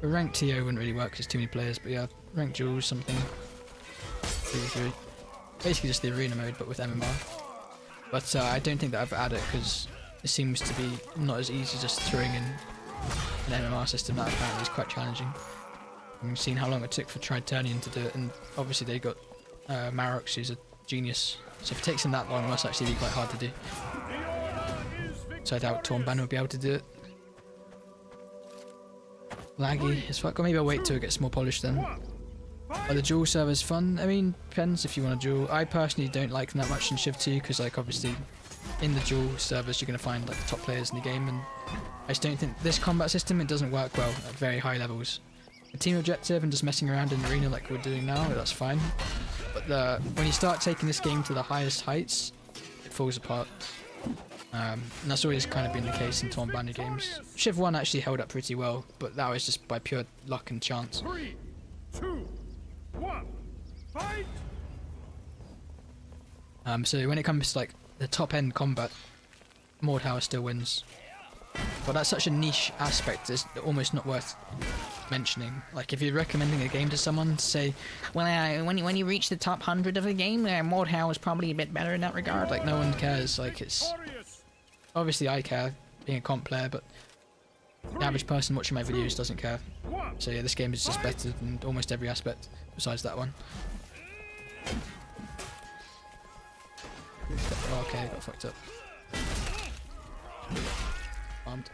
A ranked TO wouldn't really work because there's too many players, but yeah, ranked duels, something. 3v3. Basically just the arena mode, but with MMR. But I don't think that I've added it because it seems to be not as easy just throwing in an MMR system. That apparently is quite challenging. We've seen how long it took for Tritanian to do it, and obviously they got Marox, who's a genius. So if it takes him that long, it must actually be quite hard to do. So I doubt Tornban will be able to do it. Laggy as fuck, or maybe I'll wait till it gets more polished then. Are the duel servers fun? I mean, depends if you want to duel. I personally don't like them that much in Chiv 2 because, like, obviously in the duel servers you're going to find like the top players in the game, and I just don't think this combat system, it doesn't work well at very high levels. The team objective and just messing around in the arena like we're doing now, that's fine. But when you start taking this game to the highest heights, it falls apart. And that's always kind of been the case in Tornban games. Chiv 1 actually held up pretty well, but that was just by pure luck and chance. 3, 2, 1, fight! So when it comes to like the top end combat, Mordhauer still wins. But that's such a niche aspect, it's almost not worth mentioning. Like if you're recommending a game to someone, say, well, when you reach the top 100 of the game, Mordhauer is probably a bit better in that regard. Like no one cares. Like it's obviously I care, being a comp player, but the average person watching my videos doesn't care. So yeah, this game is just better than almost every aspect besides that one. Oh, okay, I got fucked up. Bombed.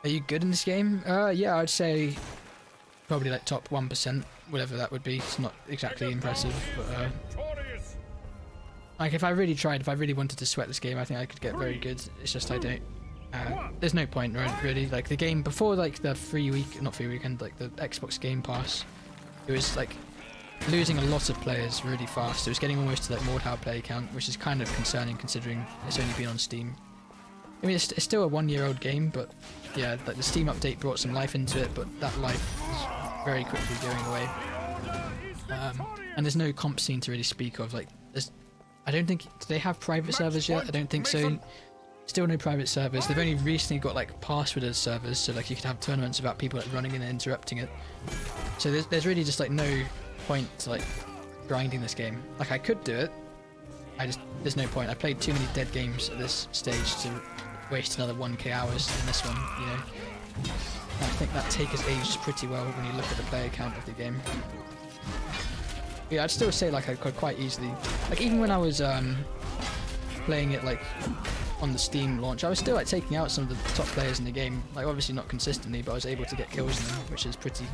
Are you good in this game? Yeah, I'd say probably like top 1%, whatever that would be. It's not exactly impressive, but like if I really tried, if I really wanted to sweat this game, I think I could get very good. It's just I don't. There's no point, right? Really, like the game before, like the not free weekend, like the Xbox Game Pass, it was like losing a lot of players really fast. It was getting almost to like Mordhauer play count, which is kind of concerning considering it's only been on Steam. I mean, it's still a 1-year-old game, but yeah, like the Steam update brought some life into it, but that life is very quickly going away. And there's no comp scene to really speak of. Like, I don't think, do they have private servers yet? I don't think so. Still no private servers. They've only recently got like passworded servers, so like you could have tournaments about people like running in and interrupting it. So there's really just like no point to like grinding this game. Like I could do it, there's no point. I played too many dead games at this stage to waste another 1k hours in this one, you know. I think that take has aged pretty well when you look at the player count of the game. But yeah, I'd still say like I could quite easily, like even when I was playing it like on the Steam launch, I was still like taking out some of the top players in the game, like obviously not consistently, but I was able to get kills on them, which is pretty,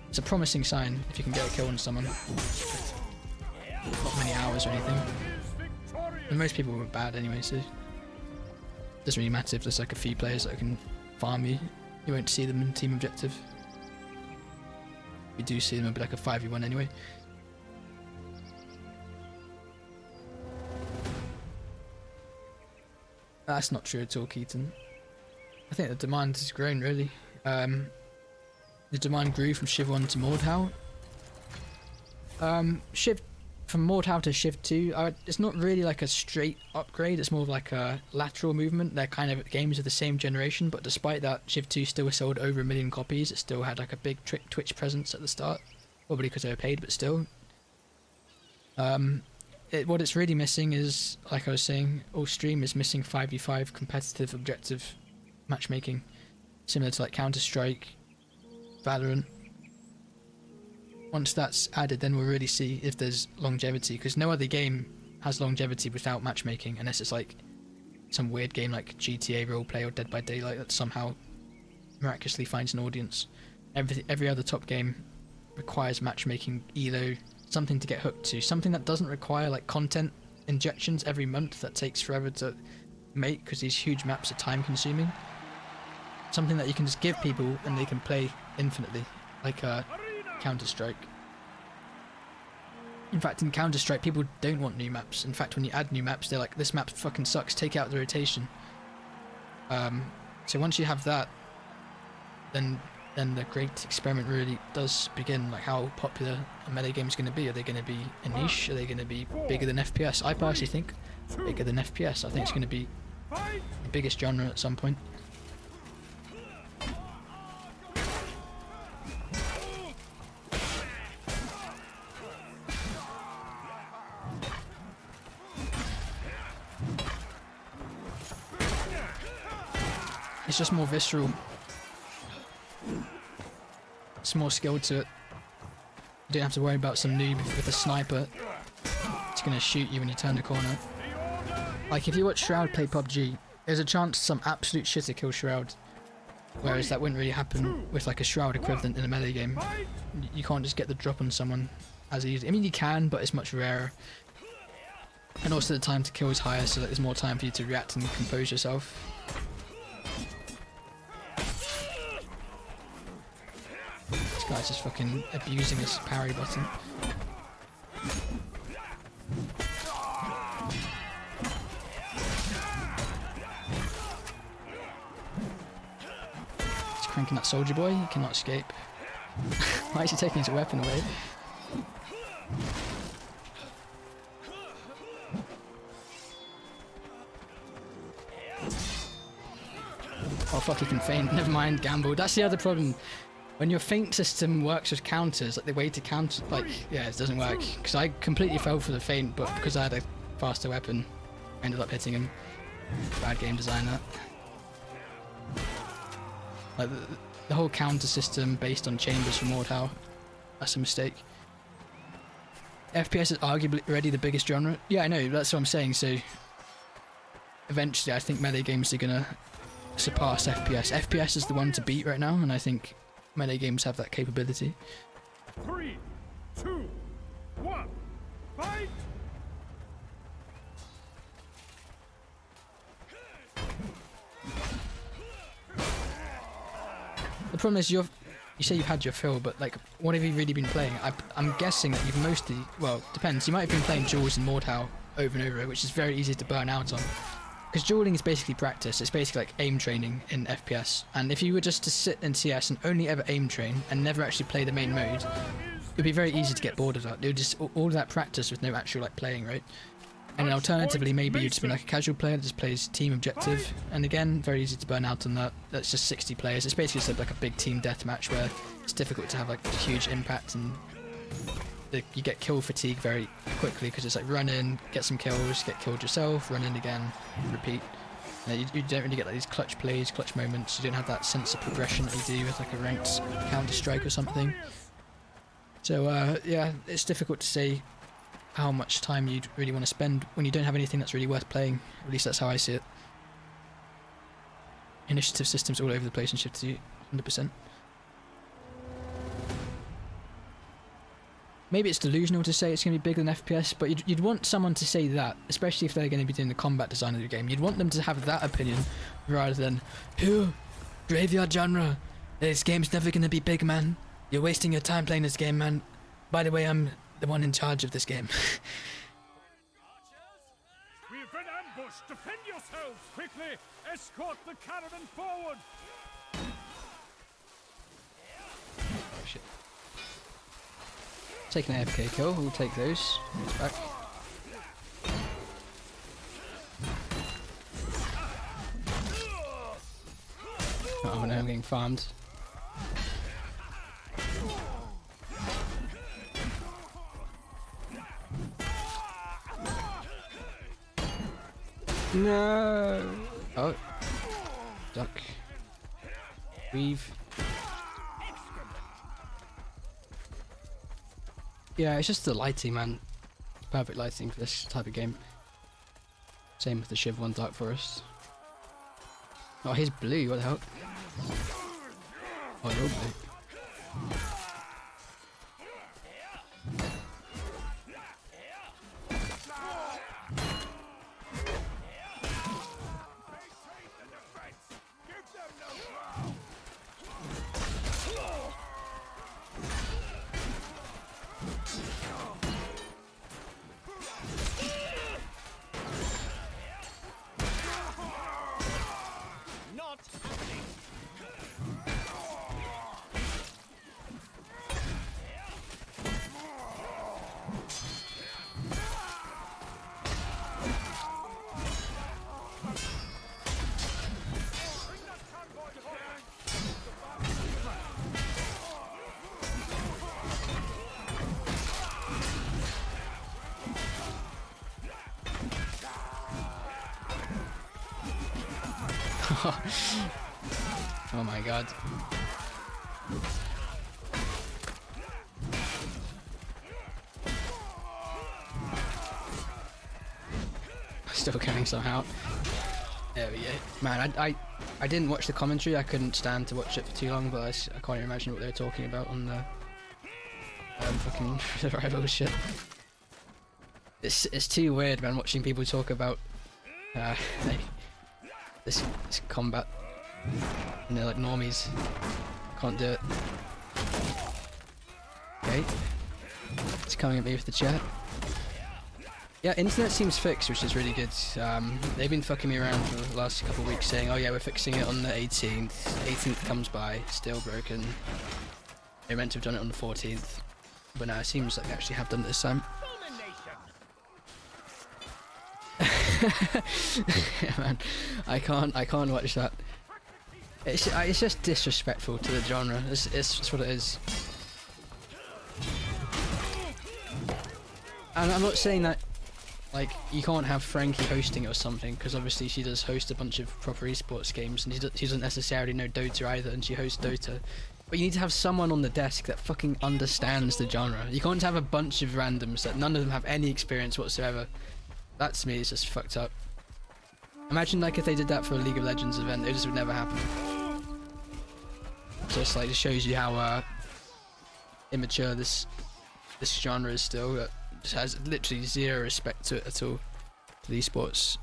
it's a promising sign if you can get a kill on someone. Not many hours or anything. And most people were bad anyway, so it doesn't really matter if there's like a few players that can farm you. You won't see them in team objective. If you do see them, it'll be like a 5v1 anyway. That's not true at all, Keaton. I think the demand has grown, really. The demand grew from Chiv 1 to Mordhauer. From Mordhauer to Chiv 2, it's not really like a straight upgrade, it's more of like a lateral movement. They're kind of games of the same generation, but despite that, Chiv 2 still sold over 1 million copies. It still had like a big Twitch presence at the start, probably because they were paid, but still. What it's really missing is, like I was saying, all stream is missing 5v5 competitive objective matchmaking, similar to like Counter-Strike, Valorant. Once that's added, then we'll really see if there's longevity, because no other game has longevity without matchmaking, unless it's like some weird game like GTA Roleplay or Dead by Daylight that somehow miraculously finds an audience. Every other top game requires matchmaking, elo, something to get hooked to, something that doesn't require like content injections every month that takes forever to make because these huge maps are time consuming. Something that you can just give people and they can play infinitely, like Counter-Strike. In fact, in Counter-Strike, people don't want new maps. In fact, when you add new maps, they're like, this map fucking sucks, take out the rotation. So once you have that, then the great experiment really does begin. Like, how popular a meta game is going to be. Are they going to be a niche? Are they going to be bigger than FPS? I personally think bigger than FPS. I think it's going to be the biggest genre at some point. It's just more visceral. It's more skill to it. You don't have to worry about some noob with a sniper. It's gonna shoot you when you turn the corner. Like if you watch Shroud play PUBG, there's a chance some absolute shitter kill Shroud. Whereas that wouldn't really happen with like a Shroud equivalent in a melee game. You can't just get the drop on someone as easy. I mean you can, but it's much rarer. And also the time to kill is higher, so that there's more time for you to react and compose yourself. This guy's just fucking abusing his parry button. He's cranking that soldier boy, he cannot escape. Why is he taking his weapon away? Oh fuck, he can feint. Never mind, gamble. That's the other problem. When your feint system works with counters, like the way to counter, like, yeah, it doesn't work. Because I completely fell for the feint, but because I had a faster weapon, I ended up hitting him. Bad game design, that. Like, the whole counter system based on chambers from Mordhau, that's a mistake. FPS is arguably already the biggest genre. Yeah, I know, that's what I'm saying, so... Eventually, I think melee games are gonna surpass FPS. FPS is the one to beat right now, and I think melee games have that capability. 3, 2, 1, fight! The problem is you say you've had your fill, but like, what have you really been playing? I'm guessing that you've mostly, well, depends. You might have been playing duels and Mordhau over and over, which is very easy to burn out on. Because dueling is basically practice. It's basically like aim training in FPS. And if you were just to sit in CS and only ever aim train and never actually play the main mode, it would be very easy to get bored of that. It would just all of that practice with no actual like playing, right? And then alternatively, maybe you'd just be like a casual player that just plays team objective. And again, very easy to burn out on that. That's just 60 players. It's basically just like a big team deathmatch where it's difficult to have like a huge impact, and you get kill fatigue very quickly because it's like run in, get some kills, get killed yourself, run in again, repeat. You don't really get like these clutch plays, clutch moments. You don't have that sense of progression that you do with like a ranked Counter-Strike or something. So yeah, it's difficult to say how much time you'd really want to spend when you don't have anything that's really worth playing. At least that's how I see it. Initiative systems all over the place in Chiv 2, 100%. Maybe it's delusional to say it's going to be bigger than FPS, but you'd want someone to say that, especially if they're going to be doing the combat design of the game. You'd want them to have that opinion, rather than, "Who? Graveyard genre. This game's never going to be big, man. You're wasting your time playing this game, man. By the way, I'm the one in charge of this game." We have been ambushed! Defend yourselves! Quickly! Escort the caravan forward! Oh shit. Take an AFK kill, we'll take those. It's back. Oh no, I'm getting farmed. No! Oh. Duck. Weave. Yeah, it's just the lighting, man. Perfect lighting for this type of game. Same with the Chiv 1 Dark Forest. Oh, he's blue, what the hell? Oh, you're blue. Oh my god. Still going somehow. There we go. Man, I didn't watch the commentary. I couldn't stand to watch it for too long, but I can't even imagine what they were talking about on the fucking survival shit. It's too weird, man, watching people talk about like, this combat. And they're like normies. Can't do it. Okay. It's coming at me with the chat. Yeah, internet seems fixed, which is really good. They've been fucking me around for the last couple of weeks saying, oh yeah, we're fixing it on the 18th. 18th comes by, still broken. They meant to have done it on the 14th. But now it seems like they actually have done it this time. Yeah, man, I can't watch that. It's just disrespectful to the genre. It's what it is. And I'm not saying that like you can't have Frankie hosting it or something, because obviously she does host a bunch of proper esports games, and she doesn't necessarily know Dota either, and she hosts Dota. But you need to have someone on the desk that fucking understands the genre. You can't have a bunch of randoms that none of them have any experience whatsoever. That to me is just fucked up. Imagine like if they did that for a League of Legends event, it just would never happen. So it's like, it shows you how immature this genre is still. It just has literally zero respect to it at all, to the esports